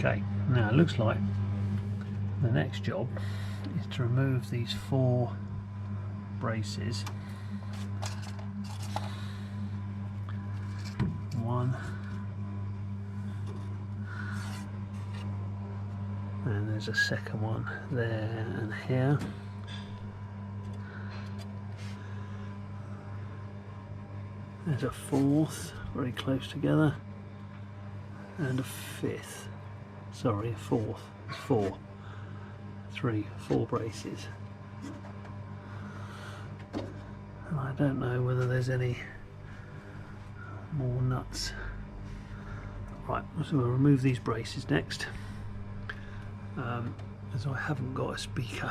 Okay, now it looks like the next job is to remove these 4 braces. 1, and there's a second one there and here. There's a 4th very close together, and a 5th, sorry, a 4th. It's 4, 4 braces. And I don't know whether there's any more nuts. Right, so we'll remove these braces next. As I haven't got a speaker,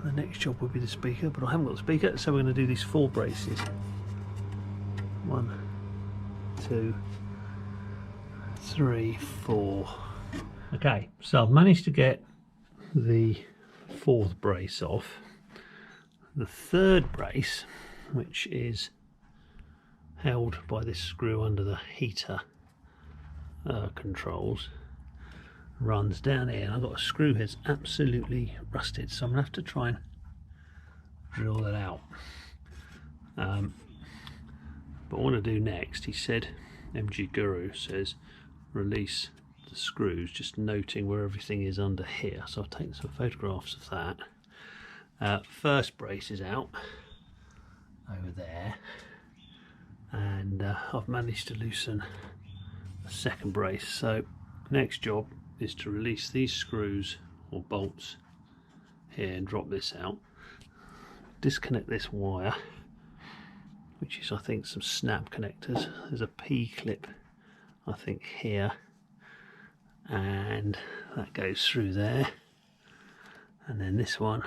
the next job will be the speaker, but I haven't got the speaker, so we're going to do these 4 braces. 1, 2, 3, 4. Okay, so I've managed to get the 4th brace off. The 3rd brace, which is held by this screw under the heater controls, runs down here, and I've got a screw head's absolutely rusted, so I'm going to have to try and drill that out. But what I want to do next, he said, MG Guru says, release the screws, just noting where everything is under here. So I've taken some photographs of that. First brace is out over there, and I've managed to loosen the second brace. So next job is to release these screws or bolts here and drop this out. Disconnect this wire, which is I think some snap connectors. There's a P clip I think here, and that goes through there, and then this one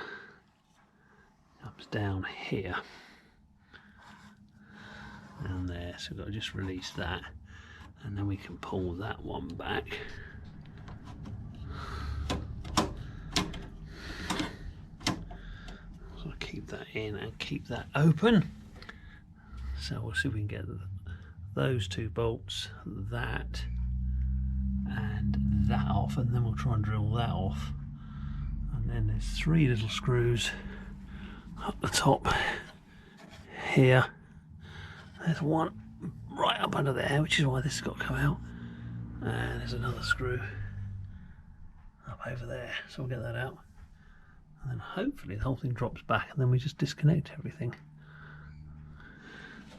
comes down here and there, so we've got to just release that, and then we can pull that one back. So keep that in and keep that open. So we'll see if we can get those 2 bolts, that and that off, and then we'll try and drill that off. And then there's 3 little screws up the top here. There's one right up under there, which is why this has got to come out, and there's another screw up over there, so we'll get that out, and then hopefully the whole thing drops back, and then we just disconnect everything.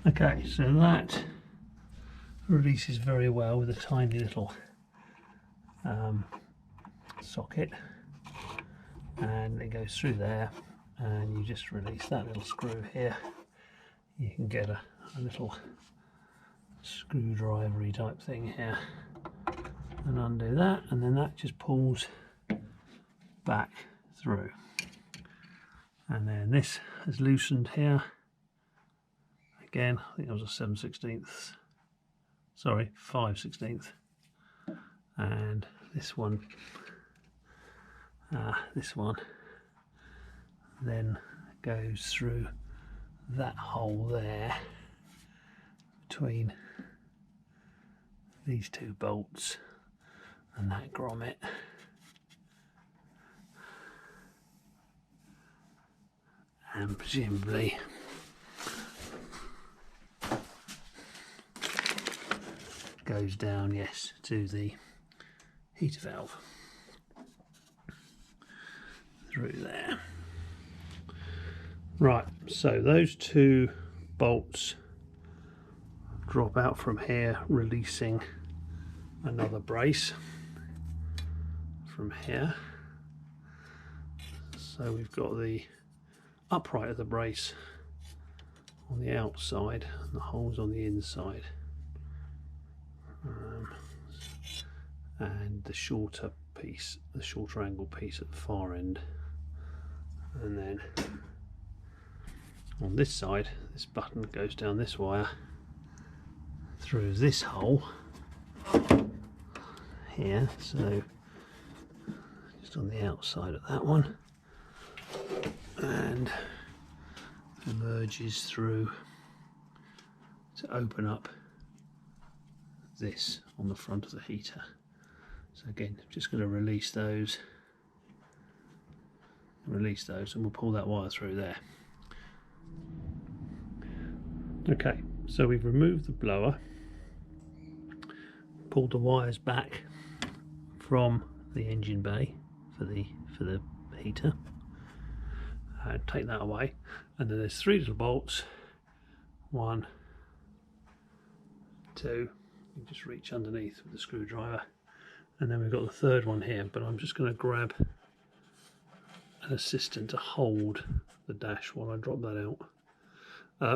Okay, so that releases very well with a tiny little socket, and it goes through there, and you just release that little screw here. You can get a little screwdriver-y type thing here and undo that, and then that just pulls back through, and then this is loosened here. Again, I think it was a 7/16, sorry, 5/16, and this one then goes through that hole there between these 2 bolts and that grommet, and presumably goes down, yes, to the heater valve through there. Right, so those 2 bolts drop out from here, releasing another brace from here. So we've got the upright of the brace on the outside and the holes on the inside, and the shorter piece, the shorter angle piece at the far end, and then on this side this button goes down this wire through this hole here, so just on the outside of that one, and emerges through to open up this on the front of the heater. So again, just going to release those, and we'll pull that wire through there. Okay, so we've removed the blower, pulled the wires back from the engine bay for the heater, and take that away, and then there's 3 little bolts, 1, 2, you just reach underneath with the screwdriver, and then we've got the 3rd one here, but I'm just going to grab an assistant to hold the dash while I drop that out.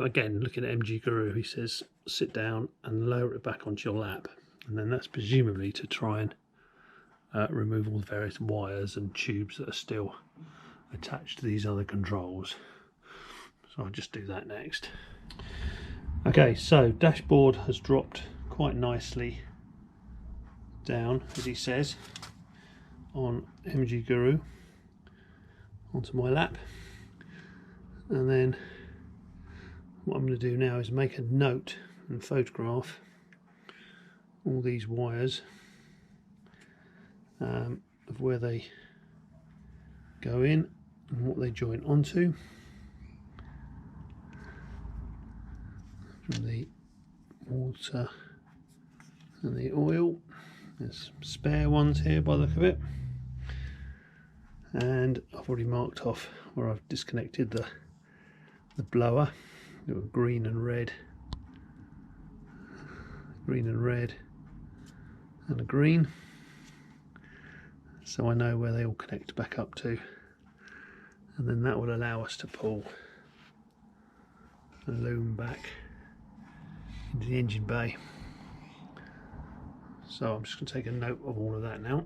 Again, looking at MG Guru, he says sit down and lower it back onto your lap, and then that's presumably to try and remove all the various wires and tubes that are still attached to these other controls. So I'll just do that next. Okay, so dashboard has dropped quite nicely down, as he says, on MG Guru onto my lap, and then what I'm going to do now is make a note and photograph all these wires of where they go in and what they join onto from the water and the oil. There's spare ones here by the look of it, and I've already marked off where I've disconnected the blower. Got a green and red, and a green, so I know where they all connect back up to, and then that will allow us to pull the loom back into the engine bay. So I'm just going to take a note of all of that now.